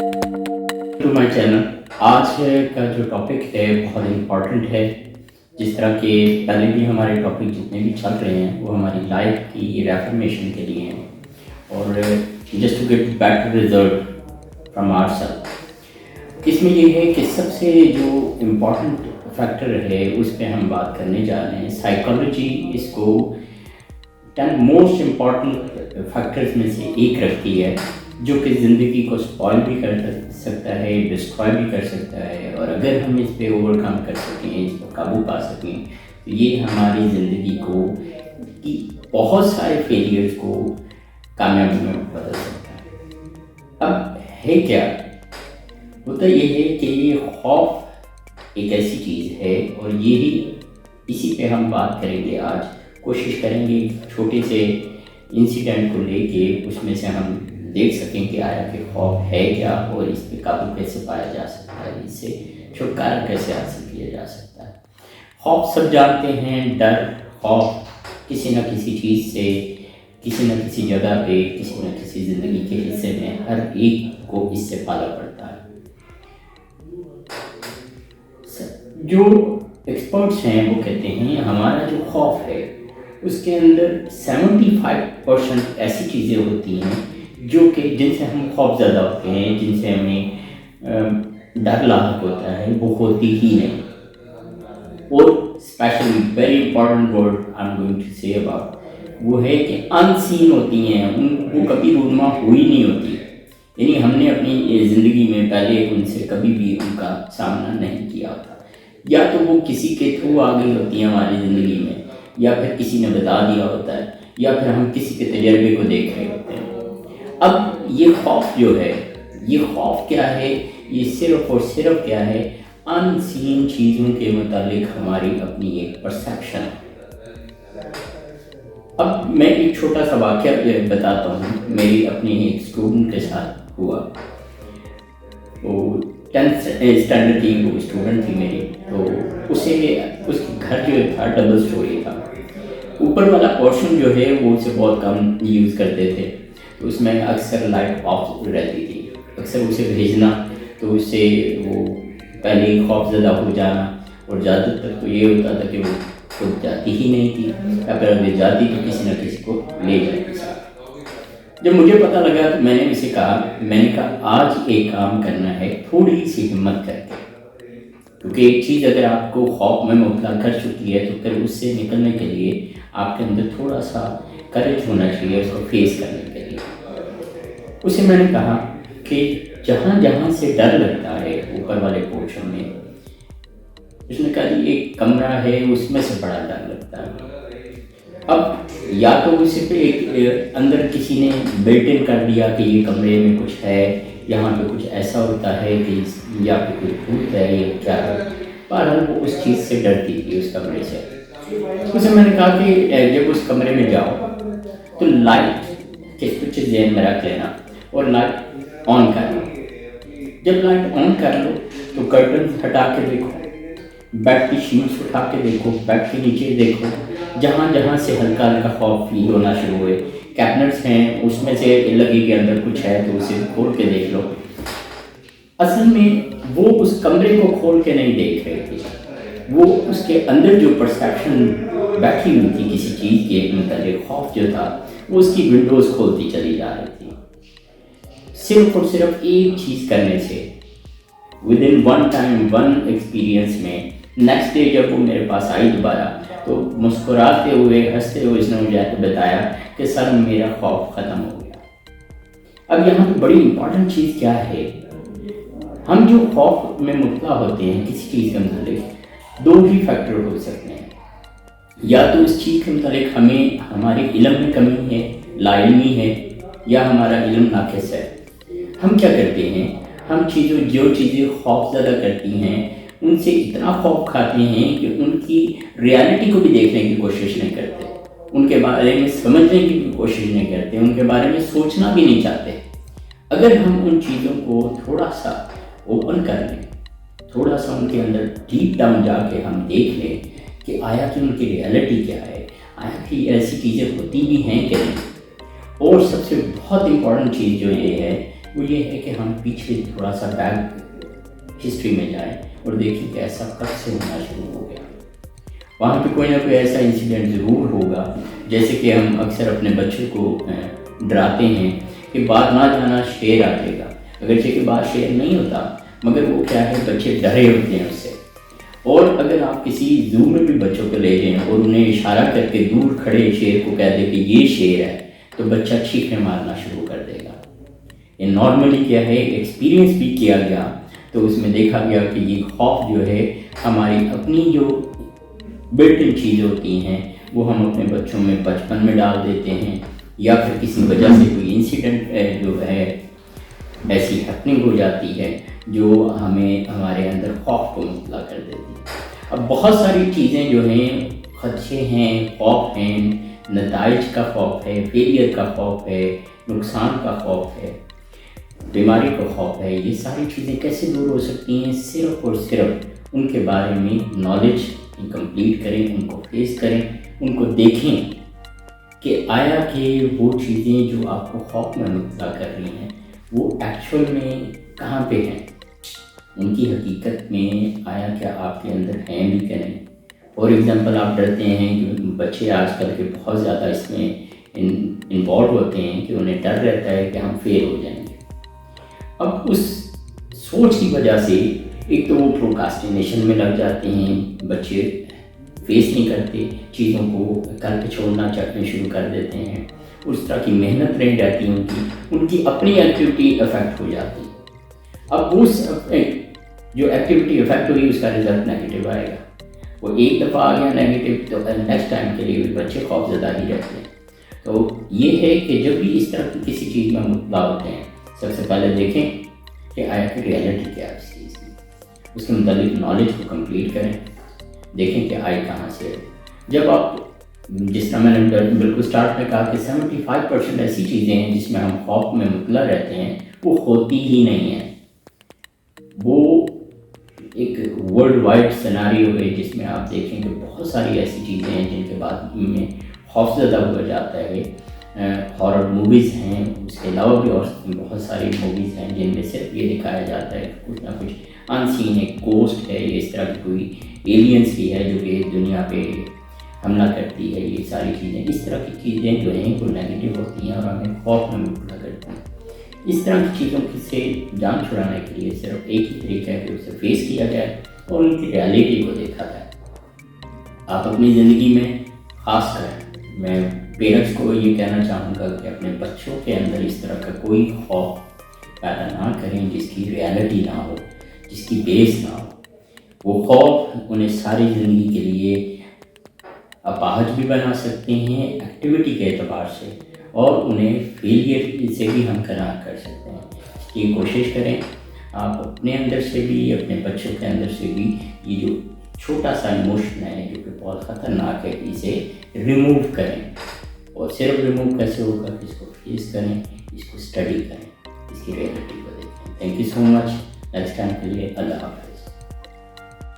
To my channel. आज का जो टॉपिक है बहुत इम्पॉर्टेंट है। जिस तरह के पहले भी हमारे टॉपिक जितने भी चल रहे हैं वो हमारी लाइफ की रेफर्मेशन के लिए हैं और just to get better result from our self. इसमें ये है कि सबसे जो इम्पॉर्टेंट फैक्टर है उस पर हम बात करने जा रहे हैं। साइकोलॉजी इसको 10 मोस्ट इम्पॉर्टेंट फैक्टर्स में से एक रखती है जो कि ज़िंदगी को स्पॉइल भी कर सकता है, डिस्ट्रॉय भी कर सकता है। और अगर हम इस पे ओवरकम कर सकें, इस पर काबू पा सकें, तो ये हमारी ज़िंदगी को की बहुत सारे फेलियर्स को कामयाबी में बदल सकता है। अब है क्या होता ये है कि ये खौफ एक ऐसी चीज़ है और यही इसी पे हम बात करेंगे आज। कोशिश करेंगे छोटे से इंसिडेंट को लेके उसमें से हम देख सकें कि आया कि खौफ है क्या और इस पे काबू कैसे पाया जा सकता है, इससे छुटकारा कैसे हासिल किया जा सकता है। खौफ सब जानते हैं, डर, खौफ किसी न किसी चीज़ से, किसी न किसी जगह पे, किसी न किसी ज़िंदगी के हिस्से में हर एक को इससे पाला पड़ता है। जो एक्सपर्ट्स हैं वो कहते हैं हमारा जो खौफ है उसके अंदर 75% ऐसी चीज़ें होती हैं जो कि जिनसे हम खौफ ज़्यादा होते हैं, जिनसे हमें डर लाक होता है, वो होती ही नहीं। और specially very important word I am going to say about वो है कि अनसीन होती हैं, वो कभी रूनुमा हुई नहीं होती। यानी हमने अपनी ज़िंदगी में पहले उनसे कभी भी उनका सामना नहीं किया होता, या तो वो किसी के थ्रू आ गई होती हैं हमारी ज़िंदगी में, या फिर किसी ने बता दिया होता है, या फिर हम किसी के तजर्बे को देख रहे होते हैं। अब ये खौफ जो है, ये खौफ क्या है? ये सिर्फ और सिर्फ क्या है? अनसीन चीज़ों के मुतालिक हमारी अपनी एक परसेप्शन है। अब मैं एक छोटा सा वाक़या बताता हूँ, मेरी अपनी एक स्टूडेंट के साथ हुआ। वो 10th स्टैंडर्ड की वो स्टूडेंट थी मेरी, तो उसके घर जो था डबल स्टोरी था। ऊपर वाला पोर्शन जो है वो उसे बहुत कम यूज़ करते थे, तो उसमें अक्सर लाइट ऑफ रहती थी। अक्सर उसे भेजना तो उससे वो पहले ही खौफज़दा हो जाना, और ज़्यादातर तो ये होता था कि वो खुद जाती ही नहीं थी, या फिर अगर जाती तो किसी न किसी को ले जाती साथ। जब मुझे पता लगा तो मैंने कहा आज एक काम करना है, थोड़ी सी हिम्मत करके, क्योंकि एक चीज़ अगर आपको खौफ में मुबतला कर चुकी है तो फिर उससे निकलने के लिए आपके अंदर थोड़ा सा करेज होना चाहिए उसको फेस करने के लिए। उसे मैंने कहा कि जहाँ जहाँ से डर लगता है ऊपर वाले पोर्शन में, उसने कहा जी एक कमरा है उसमें से बड़ा डर लगता है। अब या तो उसे पे एक अंदर किसी ने बिल्ट इन कर दिया कि ये कमरे में कुछ है, यहाँ पे कुछ ऐसा होता है कि या पे कोई भूत है, ये क्या है। बहरहाल वो उस चीज़ से डरती थी, उस कमरे से। उसे मैंने कहा कि जब उस कमरे में जाओ तो लाइट के कुछ ज़हन में रख लेना और लाइट ऑन कर लो। जब लाइट ऑन कर लो तो कर्टन हटा के देखो, बेड की शीट्स उठा के देखो, बेड के नीचे देखो, जहाँ जहाँ से हल्का हल्का खौफ फील होना शुरू हुए। कैबिनेट्स हैं उसमें से लगे के अंदर कुछ है तो उसे खोल के देख लो। असल में वो उस कमरे को खोल के नहीं देख रही थी, वो उसके अंदर जो परसेप्शन बैठी हुई थी किसी चीज़ के मतलब खौफ जो था वो उसकी विंडोज़ खोलती चली जा रही थी। सिर्फ और सिर्फ एक चीज़ करने से with in one time, one experience में, नेक्स्ट डे जब वो मेरे पास आई दोबारा तो मुस्कुराते हुए हंसते हुए उसने मुझे बताया कि सर मेरा खौफ ख़त्म हो गया। अब यहाँ पे बड़ी इंपॉर्टेंट चीज़ क्या है, हम जो खौफ में मुब्तला होते हैं किसी चीज़ के मतलब, दो ही फैक्टर हो सकते हैं। या तो इस चीज़ के मतलब हमें हमारे इल्म में कमी है, लाइल्मी है, या हमारा इल्म नाक़िस है। हम क्या करते हैं, हम जो चीज़ें खौफ ज़्यादा करती हैं उनसे इतना खौफ खाते हैं कि उनकी रियलिटी को भी देखने की कोशिश नहीं करते, उनके बारे में समझने की भी कोशिश नहीं करते, उनके बारे में सोचना भी नहीं चाहते। अगर हम उन चीज़ों को थोड़ा सा ओपन कर लें, थोड़ा सा उनके अंदर डीप डाउन जाके हम देख लें कि आया कि उनकी रियलिटी क्या है, आया कि ऐसी चीज़ें होती भी हैं कि नहीं। और सबसे बहुत इम्पॉर्टेंट चीज़ जो ये है وہ یہ ہے کہ ہم پیچھے تھوڑا سا بیک ہسٹری میں جائیں اور دیکھیں کہ ایسا کب سے ہونا شروع ہو گیا. وہاں پہ کوئی نہ کوئی ایسا انسیڈنٹ ضرور ہوگا. جیسے کہ ہم اکثر اپنے بچوں کو ڈراتے ہیں کہ باہر نہ جانا، شیر آ جائے گا. اگرچہ کہ باہر شیر نہیں ہوتا، مگر وہ کیا ہے، بچے ڈرے ہوتے ہیں اس سے. اور اگر آپ کسی زو میں بھی بچوں کو لے جائیں اور انہیں اشارہ کر کے دور کھڑے شیر کو کہہ دیں کہ یہ شیر ہے، تو بچہ چیخیں مارنا شروع کر دے گا. یہ نارملی کیا ہے، ایکسپیرینس بھی کیا گیا تو اس میں دیکھا گیا کہ یہ خوف جو ہے ہماری اپنی جو بلٹ ان چیزیں ہوتی ہیں وہ ہم اپنے بچوں میں بچپن میں ڈال دیتے ہیں، یا پھر کسی وجہ سے کوئی انسیڈنٹ جو ہے ایسی ہیپننگ ہو جاتی ہے جو ہمیں ہمارے اندر خوف کو مطلع کر دیتی ہے. اب بہت ساری چیزیں جو ہیں، خدشے ہیں، خوف ہیں، نتائج کا خوف ہے، فیلئر کا خوف ہے، نقصان کا خوف ہے، بیماری کا خوف ہے. یہ ساری چیزیں کیسے دور ہو سکتی ہیں؟ صرف اور صرف ان کے بارے میں نالج کمپلیٹ کریں، ان کو فیس کریں، ان کو دیکھیں کہ آیا کہ وہ چیزیں جو آپ کو خوف میں مبتلا کر رہی ہیں وہ ایکچوئل میں کہاں پہ ہیں، ان کی حقیقت میں آیا کیا آپ کے اندر ہیں بھی کہ نہیں. فار ایگزامپل، آپ ڈرتے ہیں کہ بچے آج کل کے بہت زیادہ اس میں انوالو ہوتے ہیں کہ انہیں ڈر رہتا ہے کہ ہم فیل ہو جائیں گے. اب اس سوچ کی وجہ سے ایک تو وہ پروکاسٹینیشن میں لگ جاتے ہیں، بچے فیس نہیں کرتے چیزوں کو، کل پہ چھوڑنا چاہتے شروع کر دیتے ہیں. اس طرح کی محنت نہیں رہتی ان کی اپنی ایکٹیویٹی افیکٹ ہو جاتی ہے. اب اس جو ایکٹیویٹی افیکٹ ہوئی اس کا رزلٹ نیگیٹو آئے گا. وہ ایک دفعہ آ گیا نیگیٹو تو نیکسٹ ٹائم کے لیے بھی بچے خوف زدہ ہی رہتے ہیں. تو یہ ہے کہ جب بھی اس طرح کی کسی چیز میں مبتلا ہوتے ہیں، سب سے پہلے دیکھیں کہ آیا کہ ریئلٹی کیا ہے اس چیز کی، اس کے متعلق نالج کو کمپلیٹ کریں، دیکھیں کہ آئے کہاں سے. جب آپ، جس طرح میں نے بالکل اسٹارٹ میں کہا کہ 75% ایسی چیزیں ہیں جس میں ہم خوف میں مبتلا رہتے ہیں وہ ہوتی ہی نہیں ہیں. وہ ایک ورلڈ وائڈ سیناریو ہے جس میں آپ دیکھیں کہ بہت ساری ایسی چیزیں ہیں جن کے بعد میں خوف زدہ ہو جاتا ہے. ہارر موویز ہیں، اس کے علاوہ بھی اور بہت ساری موویز ہیں جن میں صرف یہ دکھایا جاتا ہے کہ کچھ نہ کچھ ان سین ہے، گھوسٹ ہے، اس طرح کی کوئی ایلینس بھی ہے جو کہ دنیا پہ حملہ کرتی ہے. یہ ساری چیزیں، اس طرح کی چیزیں جو ہیں وہ نیگیٹو ہوتی ہیں اور ہمیں خوف میں مبتلا کرتی ہیں. اس طرح کی چیزوں سے جان چھڑانے کے لیے صرف ایک ہی طریقہ ہے کہ اسے فیس کیا جائے اور ان کی ریالٹی کو دیکھا جائے. آپ اپنی زندگی میں خاص کر میں پیرنٹس کو یہ کہنا چاہوں گا کہ اپنے بچوں کے اندر اس طرح کا کوئی خوف پیدا نہ کریں جس کی ریالٹی نہ ہو، جس کی بیس نہ ہو. وہ خوف انہیں ساری زندگی کے لیے اپاہج بھی بنا سکتے ہیں ایکٹیویٹی کے اعتبار سے، اور انہیں فیلئر سے بھی ہمکنار کر سکتے ہیں. یہ کوشش کریں آپ اپنے اندر سے بھی، اپنے بچوں کے اندر سے بھی یہ جو چھوٹا سا ایموشن ہے جو کہ بہت خطرناک ہے، اسے ریموو کریں. اور صرف ریموو کیسے ہوگا کہ اس کو فیس کریں، اس کو اسٹڈی کریں، اس کی ریئلٹی کو دیکھیں. Thank you so much. Next time کے لیے اللہ حافظ.